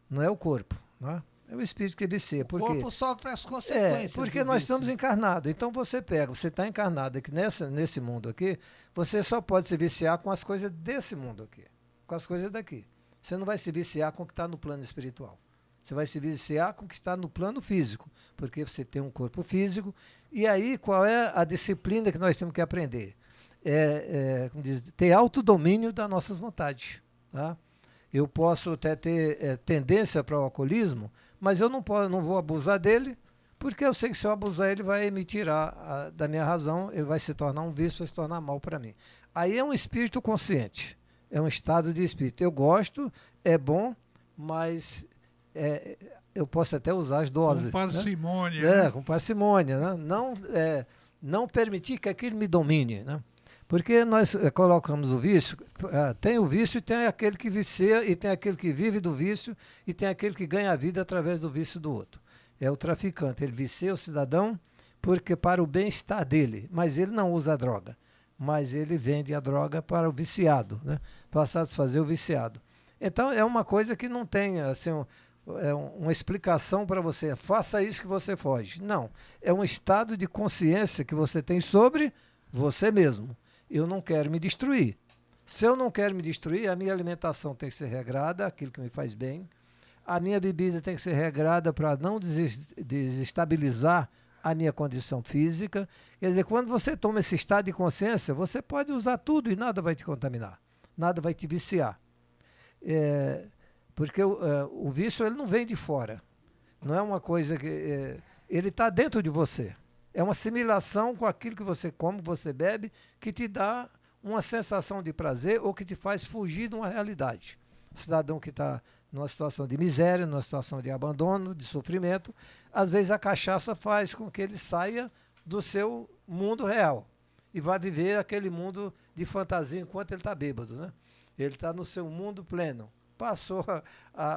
não é o corpo, não é? É o espírito que vicia. O corpo sofre as consequências. Porque nós estamos encarnados. Então você está encarnado aqui nesse mundo aqui, você só pode se viciar com as coisas desse mundo aqui, com as coisas daqui. Você não vai se viciar com o que está no plano espiritual. Você vai se viciar com o que está no plano físico, porque você tem um corpo físico. E aí, qual é a disciplina que nós temos que aprender? Como diz, ter autodomínio das nossas vontades. Tá? Eu posso até ter tendência para o alcoolismo, mas eu não vou abusar dele, porque eu sei que se eu abusar ele vai me tirar da minha razão, ele vai se tornar um vício, vai se tornar mal para mim. Aí é um espírito consciente, é um estado de espírito. Eu gosto, é bom, mas eu posso até usar as doses. Com parcimônia. Né? Com parcimônia. Né? Não permitir que aquilo me domine, né? Porque nós colocamos o vício, tem o vício e tem aquele que vicia, e tem aquele que vive do vício, e tem aquele que ganha a vida através do vício do outro. É o traficante, ele vicia o cidadão porque para o bem-estar dele, mas ele não usa a droga, mas ele vende a droga para o viciado, né? Para satisfazer o viciado. Então é uma coisa que não tem assim, uma explicação para você, faça isso que você foge. Não, é um estado de consciência que você tem sobre você mesmo. Eu não quero me destruir. Se eu não quero me destruir, a minha alimentação tem que ser regrada, aquilo que me faz bem. A minha bebida tem que ser regrada para não desestabilizar a minha condição física. Quer dizer, quando você toma esse estado de consciência, você pode usar tudo e nada vai te contaminar. Nada vai te viciar. Porque o vício ele não vem de fora. Não é uma coisa que... ele está dentro de você. É uma assimilação com aquilo que você come, que você bebe, que te dá uma sensação de prazer ou que te faz fugir de uma realidade. O cidadão que está numa situação de miséria, numa situação de abandono, de sofrimento, às vezes a cachaça faz com que ele saia do seu mundo real e vá viver aquele mundo de fantasia enquanto ele está bêbado, né? Ele está no seu mundo pleno. Passou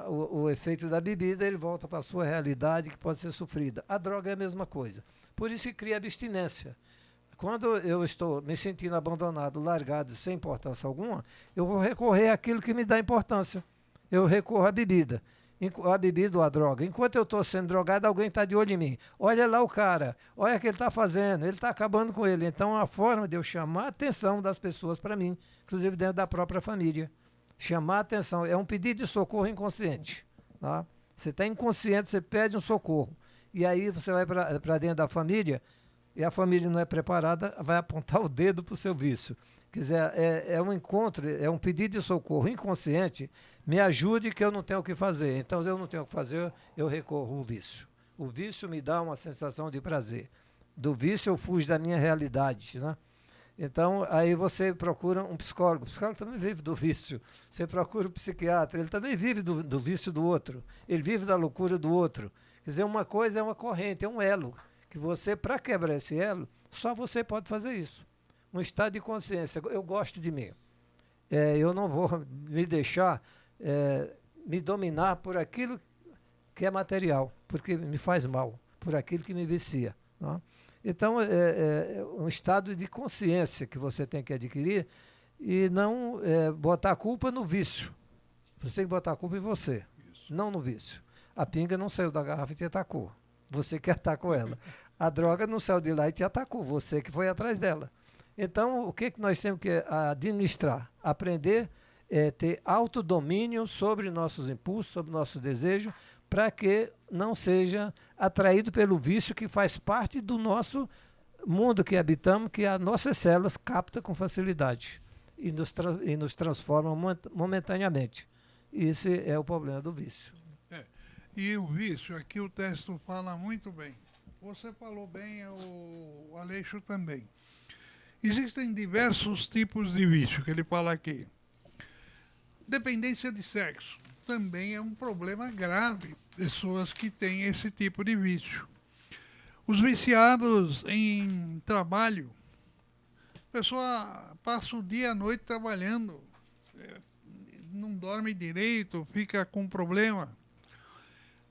o efeito da bebida, ele volta para a sua realidade que pode ser sofrida. A droga é a mesma coisa. Por isso que cria abstinência. Quando eu estou me sentindo abandonado, largado, sem importância alguma, eu vou recorrer àquilo que me dá importância. Eu recorro à bebida. A bebida ou a droga. Enquanto eu estou sendo drogado, alguém está de olho em mim. Olha lá o cara, olha o que ele está fazendo, ele está acabando com ele. Então, é uma forma de eu chamar a atenção das pessoas para mim, inclusive dentro da própria família. Chamar a atenção. É um pedido de socorro inconsciente. Tá? Você está inconsciente, você pede um socorro. E aí você vai para dentro da família e a família não é preparada, vai apontar o dedo para o seu vício. Quer dizer, é um encontro, é um pedido de socorro inconsciente, me ajude que eu não tenho o que fazer. Então, se eu não tenho o que fazer, eu recorro ao vício. O vício me dá uma sensação de prazer. Do vício eu fujo da minha realidade, né? Então, aí você procura um psicólogo. O psicólogo também vive do vício. Você procura um psiquiatra, ele também vive do vício do outro. Ele vive da loucura do outro. Quer dizer, uma coisa é uma corrente, é um elo. Que você, para quebrar esse elo, só você pode fazer isso. Um estado de consciência. Eu gosto de mim. Eu não vou me deixar me dominar por aquilo que é material, porque me faz mal, por aquilo que me vicia. Não? Então, é um estado de consciência que você tem que adquirir e não botar a culpa no vício. Você tem que botar a culpa em você, não no vício. A pinga não saiu da garrafa e te atacou. Você que atacou ela. A droga não saiu de lá e te atacou. Você que foi atrás dela. Então, o que nós temos que administrar? Aprender a ter autodomínio sobre nossos impulsos, sobre nossos desejos, para que não seja atraído pelo vício que faz parte do nosso mundo que habitamos, que as nossas células captam com facilidade e nos transformam momentaneamente. Esse é o problema do vício. E o vício, aqui o texto fala muito bem. Você falou bem, o Aleixo também. Existem diversos tipos de vício, que ele fala aqui. Dependência de sexo também é um problema grave. Pessoas que têm esse tipo de vício. Os viciados em trabalho A pessoa passa o dia e a noite trabalhando, não dorme direito, fica com problema.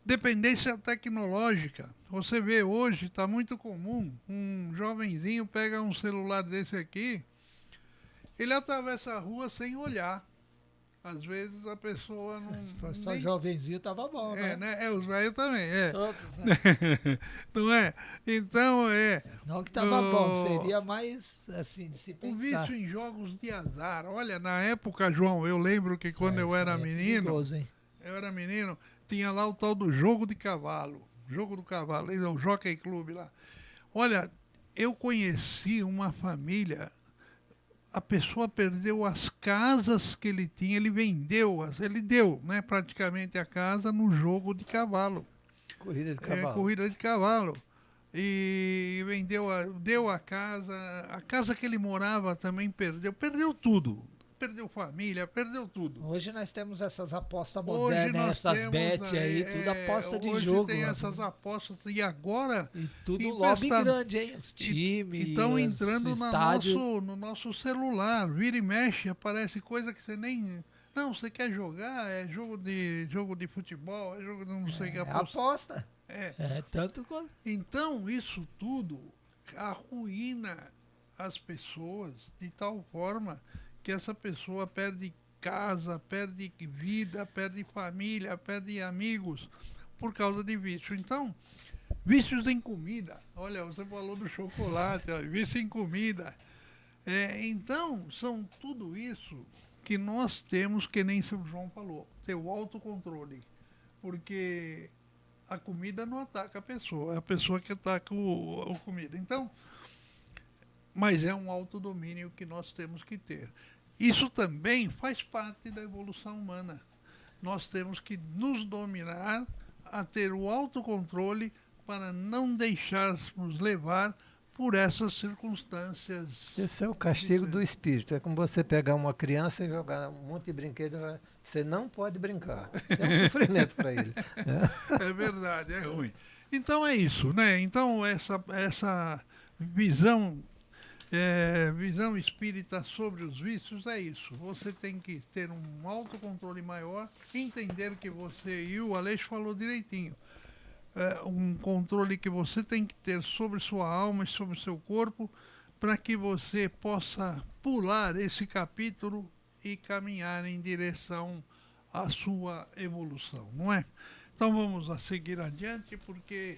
Dependência tecnológica. Você vê hoje, está muito comum, um jovenzinho pega um celular desse aqui, ele atravessa a rua sem olhar. Às vezes a pessoa não... Se fosse só jovenzinho, tava bom, né? Os velhos também, Todos, né? Não é? Então, Não que tava bom, seria mais, assim, de se o pensar. vício em jogos de azar. Olha, na época, João, eu lembro que quando eu era menino... Perigoso, hein? Eu era menino, tinha lá o tal do jogo de cavalo. Jogo do cavalo, o Jockey Club lá. Olha, eu conheci uma família, a pessoa perdeu as casas que ele tinha, ele vendeu, ele deu, né, praticamente a casa no jogo de cavalo. Corrida de cavalo. Corrida de cavalo. E deu a casa que ele morava também perdeu tudo. Perdeu família, perdeu tudo. Hoje nós temos essas apostas Hoje modernas, nós essas temos bet aí, tudo aposta de hoje jogo. Tem né? essas apostas e agora... E tudo investando. lobby grande, hein? Os times, estão entrando estádio. no nosso celular, vira e mexe, aparece coisa que você nem... Não, você quer jogar, é jogo de futebol, é jogo de não sei o que, aposta. É tanto quanto... Então, isso tudo arruína as pessoas de tal forma que essa pessoa perde casa, perde vida, perde família, perde amigos por causa de vício. Então, vícios em comida. Olha, você falou do chocolate, ó, vício em comida. Então, são tudo isso que nós temos, que nem São João falou, ter o autocontrole. Porque a comida não ataca a pessoa, é a pessoa que ataca a comida. Então, mas é um autodomínio que nós temos que ter. Isso também faz parte da evolução humana. Nós temos que nos dominar a ter o autocontrole para não deixarmos levar por essas circunstâncias. Esse é o castigo do espírito. É como você pegar uma criança e jogar um monte de brinquedo. Você não pode brincar. É um sofrimento para ele. É verdade, é ruim. Então é isso, né? Então essa visão espírita sobre os vícios é isso. Você tem que ter um autocontrole maior, entender que você, e o Aleixo falou direitinho, um controle que você tem que ter sobre sua alma e sobre seu corpo, para que você possa pular esse capítulo e caminhar em direção à sua evolução, não é? Então vamos a seguir adiante, porque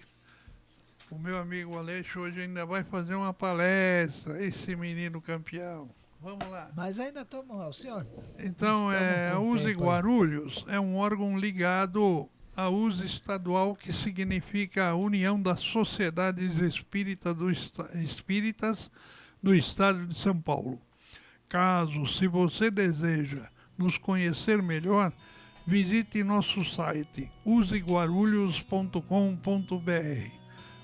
o meu amigo Aleixo hoje ainda vai fazer uma palestra, esse menino campeão. Vamos lá. Mas ainda estamos lá, o senhor? Então, a USE Guarulhos é um órgão ligado à USE estadual, que significa a União das Sociedades Espíritas do Estado de São Paulo. Se você deseja nos conhecer melhor, visite nosso site useguarulhos.com.br,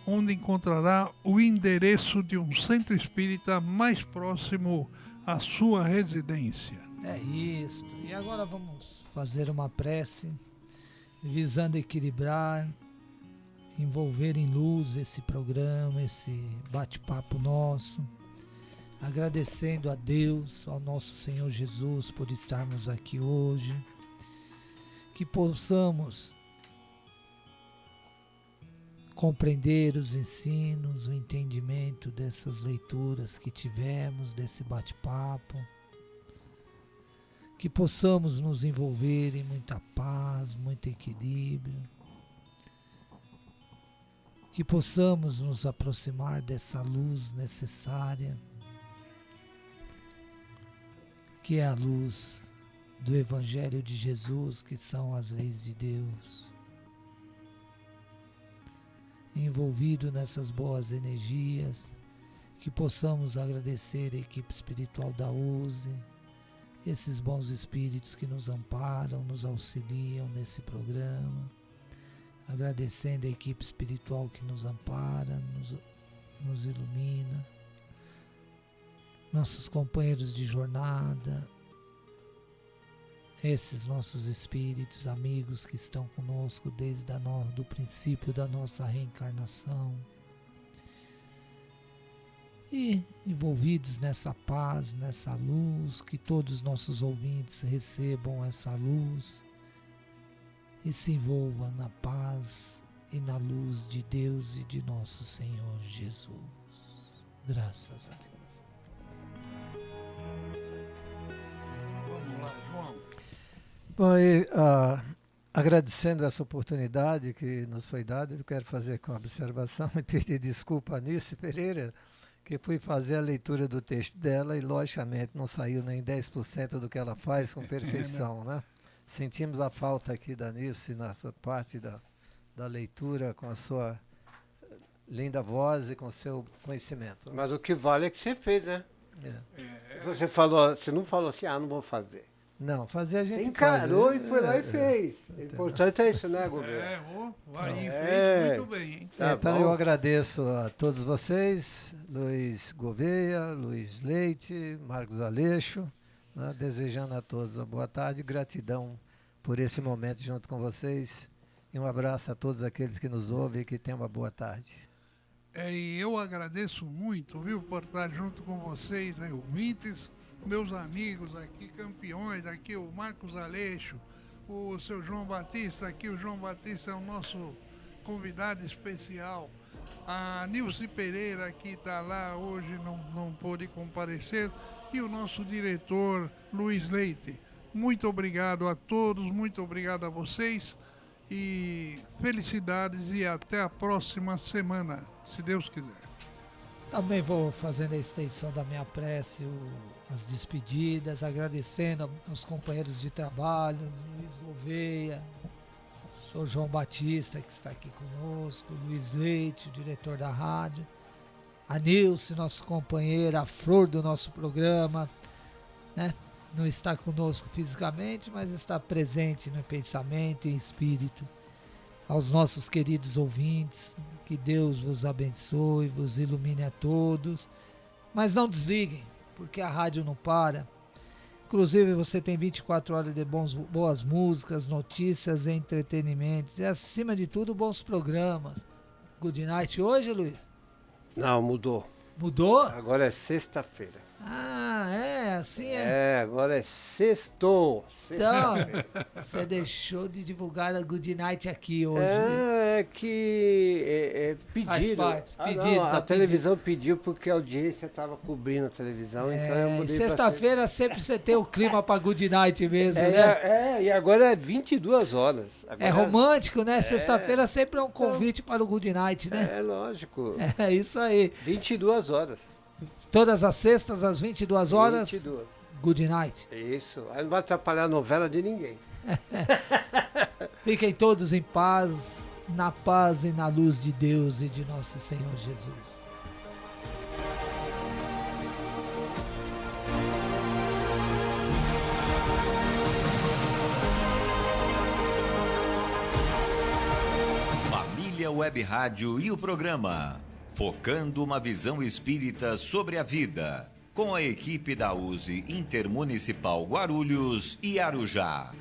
onde encontrará o endereço de um centro espírita mais próximo à sua residência. É isso. E agora vamos fazer uma prece, visando equilibrar, envolver em luz esse programa, esse bate-papo nosso, agradecendo a Deus, ao nosso Senhor Jesus, por estarmos aqui hoje, que possamos compreender os ensinos, o entendimento dessas leituras que tivemos, desse bate-papo, que possamos nos envolver em muita paz, muito equilíbrio, que possamos nos aproximar dessa luz necessária, que é a luz do Evangelho de Jesus, que são as leis de Deus. Envolvido nessas boas energias, que possamos agradecer a equipe espiritual da USE, esses bons espíritos que nos amparam, nos auxiliam nesse programa, agradecendo a equipe espiritual que nos ampara, nos ilumina, nossos companheiros de jornada, esses nossos espíritos, amigos que estão conosco desde do princípio da nossa reencarnação. e envolvidos nessa paz, nessa luz, que todos os nossos ouvintes recebam essa luz e se envolvam na paz e na luz de Deus e de nosso Senhor Jesus. Graças a Deus. Vamos lá, João. Bom, e, agradecendo essa oportunidade que nos foi dada, eu quero fazer com observação e pedir desculpa a Nice Pereira, que fui fazer a leitura do texto dela e, logicamente, não saiu nem 10% do que ela faz com perfeição, né? Sentimos a falta aqui da Nice nessa parte da leitura, com a sua linda voz e com o seu conhecimento. Mas o que vale é que você fez, né? É. Você não falou assim, não vou fazer. Não, fazer a gente Você encarou faz, e foi lá e fez. O importante é isso, né, governo? Fez muito bem, hein? Tá então bom. eu agradeço a todos vocês, Luiz Gouveia, Luiz Leite, Marcos Aleixo, né, desejando a todos uma boa tarde, gratidão por esse momento junto com vocês e um abraço a todos aqueles que nos ouvem e que tenham uma boa tarde. E eu agradeço muito, viu, por estar junto com vocês, aí, ouvintes, meus amigos aqui, campeões, aqui o Marcos Aleixo, o seu João Batista, aqui o João Batista é o nosso convidado especial. A Nilce Pereira aqui está lá, hoje não pôde comparecer, e o nosso diretor Luiz Leite. Muito obrigado a todos, muito obrigado a vocês e felicidades e até a próxima semana, se Deus quiser. Também vou fazendo a extensão da minha prece, as despedidas, agradecendo aos companheiros de trabalho, Luiz Gouveia, o senhor João Batista, que está aqui conosco, Luiz Leite, o diretor da rádio, a Nilce, nosso companheiro, a flor do nosso programa, né? Não está conosco fisicamente, mas está presente no pensamento e em espírito. Aos nossos queridos ouvintes, que Deus vos abençoe, vos ilumine a todos. Mas não desliguem, porque a rádio não para. Inclusive você tem 24 horas de boas músicas, notícias e entretenimentos. E acima de tudo, bons programas. Good night hoje, Luiz? Não, mudou. Mudou? Agora é sexta-feira. Ah, assim é. Agora é sextou. Então, você deixou de divulgar a Good Night aqui hoje. É que pediram. Faz parte, pedidos, a televisão pediu porque a audiência estava cobrindo a televisão, então eu mudei pra sexta-feira sempre você tem o clima para Good Night mesmo, né? E agora é 22 horas. Agora é romântico, né? Sexta-feira sempre é um convite para o Good Night, né? É lógico. É isso aí. 22 horas. Todas as sextas, às 22 horas, 22. Good Night. Isso, aí não vai atrapalhar a novela de ninguém. Fiquem todos em paz, na paz e na luz de Deus e de nosso Senhor Jesus. Família Web Rádio e o programa Focando uma Visão Espírita sobre a Vida, com a equipe da USE Intermunicipal Guarulhos e Arujá.